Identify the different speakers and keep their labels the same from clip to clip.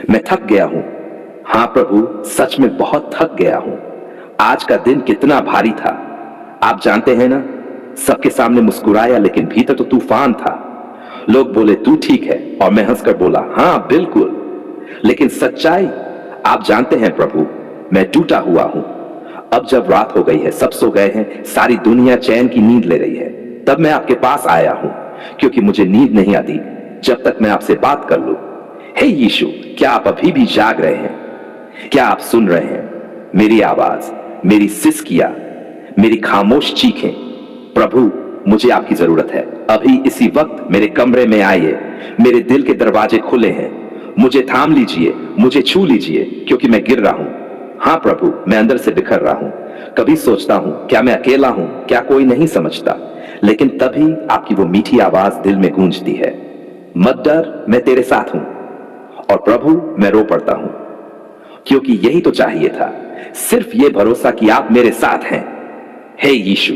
Speaker 1: मैं थक गया हूं। हाँ प्रभु, सच में बहुत थक गया हूं। आज का दिन कितना भारी था। आप जानते हैं ना, सबके सामने मुस्कुराया लेकिन भीतर तो तूफान था। लोग बोले तू ठीक है और मैं हंसकर बोला हाँ बिल्कुल। लेकिन सच्चाई आप जानते हैं प्रभु, मैं टूटा हुआ हूं। अब जब रात हो गई है, सब सो गए हैं, सारी दुनिया चैन की नींद ले रही है, तब मैं आपके पास आया हूं, क्योंकि मुझे नींद नहीं आती जब तक मैं आपसे बात कर लूं। हे यीशु, क्या आप अभी भी जाग रहे हैं? क्या आप सुन रहे हैं मेरी आवाज, मेरी सिसकियां, मेरी खामोश चीखें? प्रभु, मुझे आपकी जरूरत है। अभी इसी वक्त मेरे कमरे में आइए। मेरे दिल के दरवाजे खुले हैं। मुझे थाम लीजिए, मुझे छू लीजिए, क्योंकि मैं गिर रहा हूं। हाँ प्रभु, मैं अंदर से बिखर रहा हूं। कभी सोचता हूं क्या मैं अकेला हूं, क्या कोई नहीं समझता, लेकिन तभी आपकी वो मीठी आवाज दिल में गूंजती है, मत डर, मैं तेरे साथ हूं। और प्रभु, मैं रो पड़ता हूं, क्योंकि यही तो चाहिए था, सिर्फ ये भरोसा कि आप मेरे साथ हैं। हे यीशु,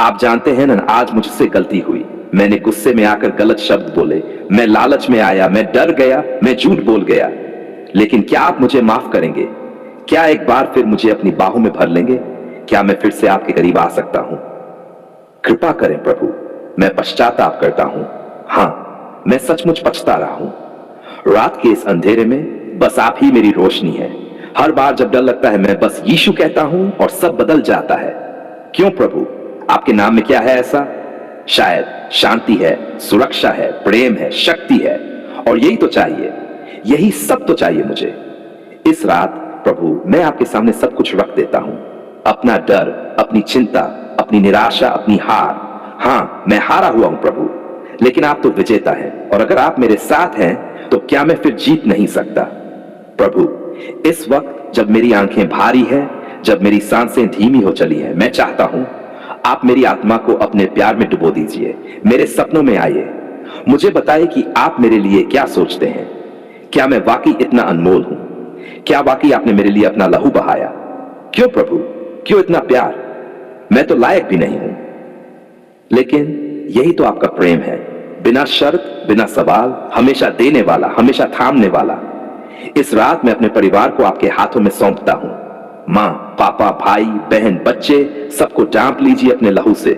Speaker 1: आप जानते हैं ना, आज मुझसे गलती हुई। मैंने गुस्से में आकर गलत शब्द बोले, मैं लालच में आया, मैं डर गया, मैं झूठ बोल गया। लेकिन क्या आप मुझे माफ करेंगे? क्या एक बार फिर मुझे अपनी बाहों में भर लेंगे? क्या मैं फिर से आपके करीब आ सकता हूं? कृपा करें प्रभु, मैं पश्चाताप करता हूं। हां, मैं सचमुच पछता रहा हूं। रात के इस अंधेरे में बस आप ही मेरी रोशनी है। हर बार जब डर लगता है, मैं बस यीशु कहता हूं और सब बदल जाता है। क्यों प्रभु, आपके नाम में क्या है ऐसा? शायद शांति है, सुरक्षा है, प्रेम है, शक्ति है, और यही तो चाहिए, यही सब तो चाहिए मुझे। इस रात प्रभु, मैं आपके सामने सब कुछ रख देता हूं, अपना डर, अपनी चिंता, अपनी निराशा, अपनी हार। हां, मैं हारा हुआ हूं प्रभु, लेकिन आप तो विजेता हैं, और अगर आप मेरे साथ हैं तो क्या मैं फिर जीत नहीं सकता? प्रभु, इस वक्त जब मेरी आंखें भारी है, जब मेरी सांसें धीमी हो चली है, मैं चाहता हूं आप मेरी आत्मा को अपने प्यार में डुबो दीजिए। मेरे सपनों में आइए, मुझे बताइए कि आप मेरे लिए क्या सोचते हैं। क्या मैं वाकई इतना अनमोल हूं? क्या वाकई आपने मेरे लिए अपना लहू बहाया? क्यों प्रभु, क्यों इतना प्यार? मैं तो लायक भी नहीं हूं, लेकिन यही तो आपका प्रेम है, बिना शर्त, बिना सवाल, हमेशा देने वाला, हमेशा थामने वाला। इस रात मैं अपने परिवार को आपके हाथों में सौंपता हूं। मां, पापा, भाई, बहन, बच्चे, सबको डांप लीजिए अपने लहू से।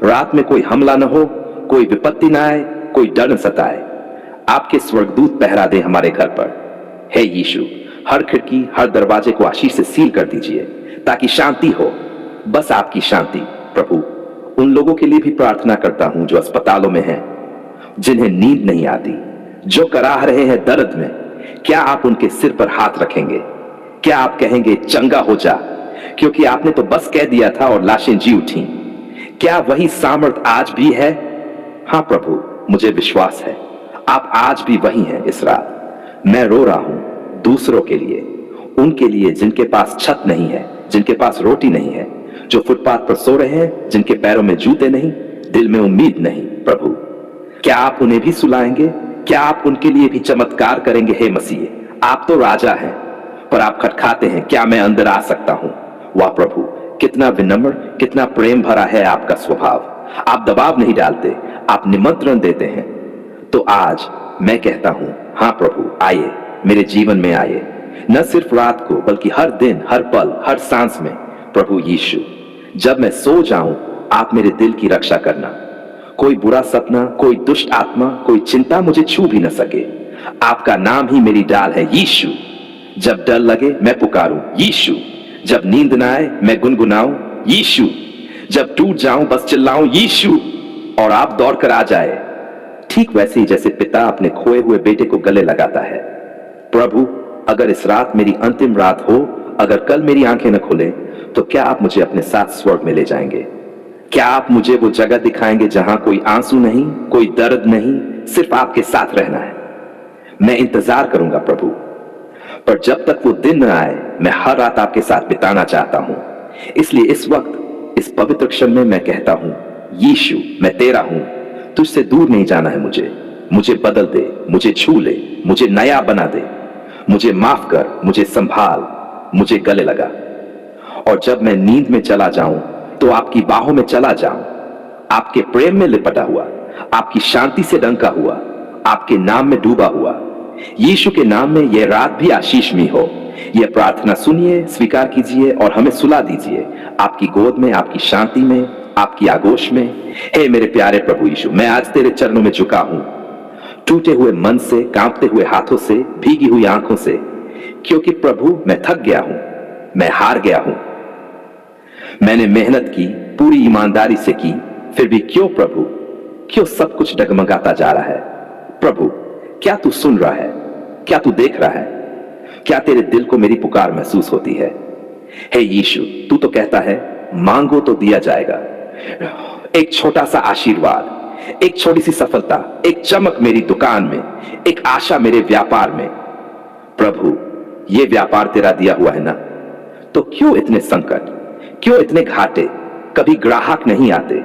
Speaker 1: रात में कोई हमला न हो, कोई विपत्ति ना आए, कोई डर न सताए। आपके स्वर्गदूत पहरा दे हमारे घर पर। हे यीशु, हर खिड़की, हर दरवाजे को आशीष से सील कर दीजिए, ताकि शांति हो, बस आपकी शांति। प्रभु, उन लोगों के लिए भी प्रार्थना करता हूं जो अस्पतालों में हैं, जिन्हें नींद नहीं आती, जो कराह रहे हैं दर्द में। क्या आप उनके सिर पर हाथ रखेंगे? क्या आप कहेंगे चंगा हो जा, क्योंकि आपने तो बस कह दिया था और लाशें जी उठी? क्या वही सामर्थ आज भी है? हाँ प्रभु, मुझे विश्वास है आप आज भी वही हैं। इस रात मैं रो रहा हूं दूसरों के लिए, उनके लिए जिनके पास छत नहीं है, जिनके पास रोटी नहीं है, जो फुटपाथ पर सो रहे हैं, जिनके पैरों में जूते नहीं, दिल में उम्मीद नहीं। प्रभु, क्या आप उन्हें भी सुलाएंगे? क्या आप उनके लिए भी चमत्कार करेंगे? हे मसीह, आप तो राजा हैं, पर आप खटखाते हैं, क्या मैं अंदर आ सकता हूं? वाह प्रभु, कितना विनम्र, कितना प्रेम भरा है आपका स्वभाव। आप दबाव नहीं डालते, आप निमंत्रण देते हैं। तो आज मैं कहता हूं, हाँ प्रभु, आइए, मेरे जीवन में आइए, न सिर्फ रात को बल्कि हर दिन, हर पल, हर सांस में। प्रभु यीशु, जब मैं सो जाऊं, आप मेरे दिल की रक्षा करना। कोई बुरा सपना, कोई दुष्ट आत्मा, कोई चिंता मुझे छू भी न सके। आपका नाम ही मेरी डाल है यीशु। जब डर लगे मैं पुकारूं यीशु, जब नींद ना आए मैं गुनगुनाऊं यीशु, जब टूट जाऊं बस चिल्लाऊं यीशु, और आप दौड़ कर आ जाए, ठीक वैसे ही जैसे पिता अपने खोए हुए बेटे को गले लगाता है। प्रभु, अगर इस रात मेरी अंतिम रात हो, अगर कल मेरी आंखें न खुले, तो क्या आप मुझे अपने साथ स्वर्ग में ले जाएंगे? क्या आप मुझे वो जगह दिखाएंगे जहां कोई आंसू नहीं, कोई दर्द नहीं, सिर्फ आपके साथ रहना है? मैं इंतजार करूंगा प्रभु, पर जब तक वो दिन न आए, मैं हर रात आपके साथ बिताना चाहता हूं। इसलिए इस वक्त, इस पवित्र क्षण में मैं कहता हूं, यीशु, मैं तेरा हूं, तुझसे दूर नहीं जाना है मुझे। मुझे बदल दे, मुझे छू ले, मुझे नया बना दे, मुझे माफ कर, मुझे संभाल, मुझे गले लगा। और जब मैं नींद में चला जाऊं, तो आपकी बाहों में चला जाऊं, आपके प्रेम में लिपटा हुआ, आपकी शांति से डंका हुआ, आपके नाम में डूबा हुआ। यीशु के नाम में यह रात भी आशीषमयी हो। यह प्रार्थना सुनिए, स्वीकार कीजिए और हमें सुला दीजिए आपकी गोद में, आपकी शांति में, आपकी आगोश में। हे मेरे प्यारे प्रभु यीशु, मैं आज तेरे चरणों में झुका हूं, टूटे हुए मन से, कांपते हुए हाथों से, भीगी हुई आंखों से, क्योंकि प्रभु मैं थक गया हूं, मैं हार गया हूं। मैंने मेहनत की, पूरी ईमानदारी से की, फिर भी क्यों प्रभु, क्यों सब कुछ डगमगाता जा रहा है? प्रभु, क्या तू सुन रहा है? क्या तू देख रहा है? क्या तेरे दिल को मेरी पुकार महसूस होती है? हे यीशु, तू तो कहता है मांगो तो दिया जाएगा। एक छोटा सा आशीर्वाद, एक छोटी सी सफलता, एक चमक मेरी दुकान में, एक आशा मेरे व्यापार में। प्रभु, ये व्यापार तेरा दिया हुआ है ना, तो क्यों इतने संकट, क्यों इतने घाटे? कभी ग्राहक नहीं आते,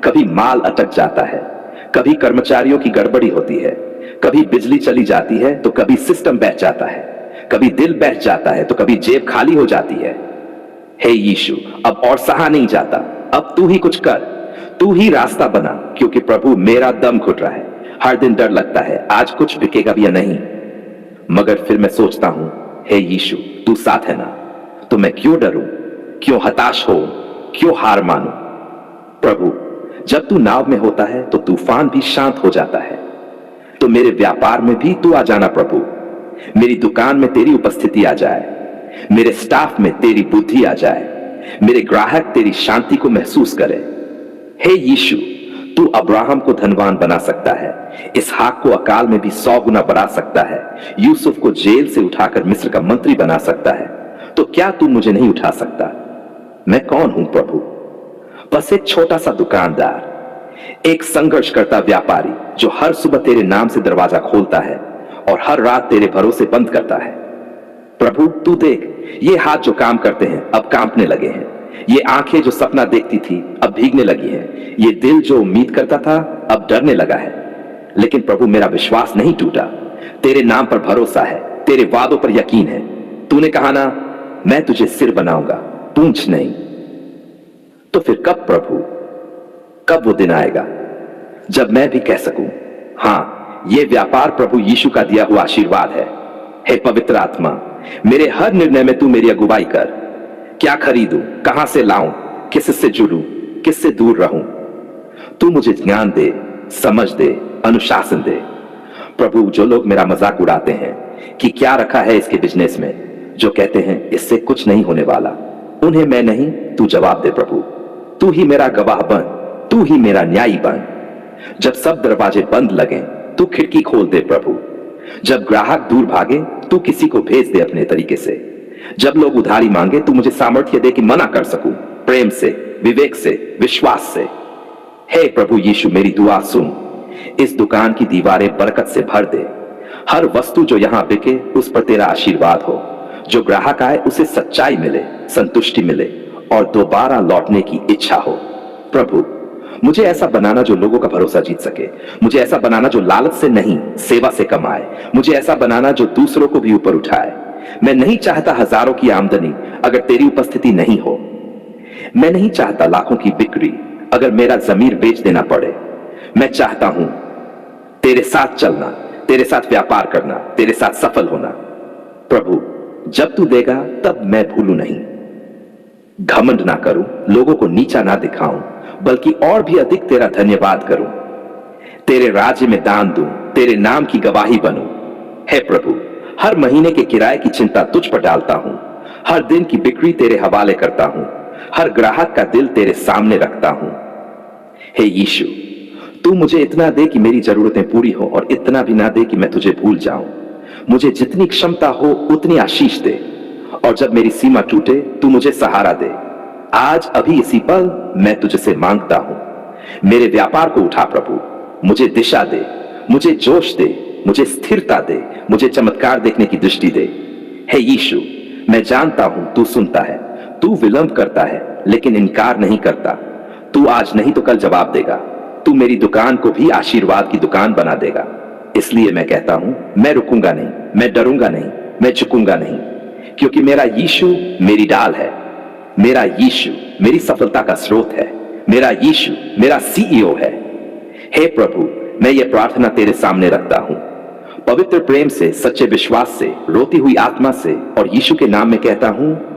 Speaker 1: कभी माल अटक जाता है, कभी कर्मचारियों की गड़बड़ी होती है, कभी बिजली चली जाती है तो कभी सिस्टम बैठ जाता है, कभी दिल बैठ जाता है तो कभी जेब खाली हो जाती है। हे यीशु, अब और सहा नहीं जाता, अब तू ही कुछ कर, तू ही रास्ता बना, क्योंकि प्रभु मेरा दम घुट रहा है। हर दिन डर लगता है आज कुछ बिकेगा भी या नहीं, मगर फिर मैं सोचता हूं हे यीशु तू साथ है ना, तो मैं क्यों डरूं, क्यों हताश हो, क्यों हार मानूं? प्रभु, जब तू नाव में होता है तो तूफान भी शांत हो जाता है, तो मेरे व्यापार में भी तू आ जाना प्रभु। मेरी दुकान में तेरी उपस्थिति आ जाए, मेरे स्टाफ में तेरी बुद्धि आ जाए, मेरे ग्राहक तेरी शांति को महसूस करे। हे यीशु, तू अब्राहम को धनवान बना सकता है, इसहाक को अकाल में भी 100 गुना बढ़ा सकता है, यूसुफ को जेल से उठाकर मिस्र का मंत्री बना सकता है, तो क्या तू मुझे नहीं उठा सकता? मैं कौन हूं प्रभु? बस एक छोटा सा दुकानदार, एक संघर्ष करता व्यापारी जो हर सुबह तेरे नाम से दरवाजा खोलता है और हर रात तेरे भरोसे बंद करता है। प्रभु, तू देख, ये हाथ जो काम करते हैं अब कांपने लगे हैं, ये आंखें जो सपना देखती थी अब भीगने लगी हैं, ये दिल जो उम्मीद करता था अब डरने लगा है। लेकिन प्रभु, मेरा विश्वास नहीं टूटा, तेरे नाम पर भरोसा है, तेरे वादों पर यकीन है। तूने कहा ना, मैं तुझे सिर बनाऊंगा, पूंछ नहीं। तो फिर कब प्रभु, कब वो दिन आएगा जब मैं भी कह सकूं, हां, ये व्यापार प्रभु यीशु का दिया हुआ आशीर्वाद है। हे पवित्र आत्मा, मेरे हर निर्णय में तू मेरी अगुवाई कर। क्या खरीदूं, कहां से लाऊं, किससे जुड़ूं, किससे दूर रहूं? तू मुझे ज्ञान दे, समझ दे, अनुशासन दे। प्रभु, जो लोग मेरा मजाक उड़ाते हैं कि क्या रखा है इसके बिजनेस में, जो कहते हैं इससे कुछ नहीं होने वाला, उन्हें मैं नहीं, तू जवाब दे प्रभु। तू ही मेरा गवाह बन, तू ही मेरा न्यायी बन। जब सब दरवाजे बंद लगे तू खिड़की खोल दे प्रभु। जब ग्राहक दूर भागे तू किसी को भेज दे अपने तरीके से। जब लोग उधारी मांगे तू मुझे सामर्थ्य दे कि मना कर सकूं, प्रेम से, विवेक से, विश्वास से। हे प्रभु यीशु, मेरी दुआ सुन, इस दुकान की दीवारें बरकत से भर दे। हर वस्तु जो यहां बिके उस पर तेरा आशीर्वाद हो। जो ग्राहक आए उसे सच्चाई मिले, संतुष्टि मिले और दोबारा लौटने की इच्छा हो। प्रभु, मुझे ऐसा बनाना जो लोगों का भरोसा जीत सके। मुझे ऐसा बनाना जो लालच से नहीं, सेवा से कमाए। मुझे ऐसा बनाना जो दूसरों को भी ऊपर उठाए। मैं नहीं चाहता हजारों की आमदनी अगर तेरी उपस्थिति नहीं हो। मैं नहीं चाहता लाखों की बिक्री अगर मेरा जमीर बेच देना पड़े। मैं चाहता हूं तेरे साथ चलना, तेरे साथ व्यापार करना, तेरे साथ सफल होना। प्रभु, जब तू देगा तब मैं भूलूं नहीं, घमंड ना करूं, लोगों को नीचा ना दिखाऊं, बल्कि और भी अधिक तेरा धन्यवाद करूं। तेरे राज्य में दान दूं, तेरे नाम की गवाही बनूं। हे प्रभु, हर महीने के किराए की चिंता तुझ पर डालता हूं। हर दिन की बिक्री तेरे हवाले करता हूं। हर ग्राहक का दिल तेरे सामने रखता हूं। हे यीशु, तू मुझे इतना दे कि मेरी जरूरतें पूरी हो और इतना भी ना दे कि मैं तुझे भूल जाऊं। मुझे जितनी क्षमता हो उतनी आशीष दे और जब मेरी सीमा टूटे तू मुझे सहारा दे। आज अभी इसी पल मैं तुझसे मांगता हूं, मेरे व्यापार को उठा प्रभु। मुझे दिशा दे, मुझे जोश दे, मुझे स्थिरता दे, मुझे चमत्कार देखने की दृष्टि दे। हे यीशु, मैं जानता हूं तू सुनता है, तू विलंब करता है लेकिन इनकार नहीं करता। तू आज नहीं तो कल जवाब देगा। तू मेरी दुकान को भी आशीर्वाद की दुकान बना देगा। इसलिए मैं कहता हूं, मैं रुकूंगा नहीं, मैं डरूंगा नहीं, मैं झुकूंगा नहीं, क्योंकि मेरा यीशु मेरी डाल है। मेरा यीशु मेरी सफलता का स्रोत है। मेरा यीशु मेरा सीईओ है। हे प्रभु, मैं ये प्रार्थना तेरे सामने रखता हूं। पवित्र प्रेम से, सच्चे विश्वास से, रोती हुई आत्मा से और यीशु के नाम में कहता हूं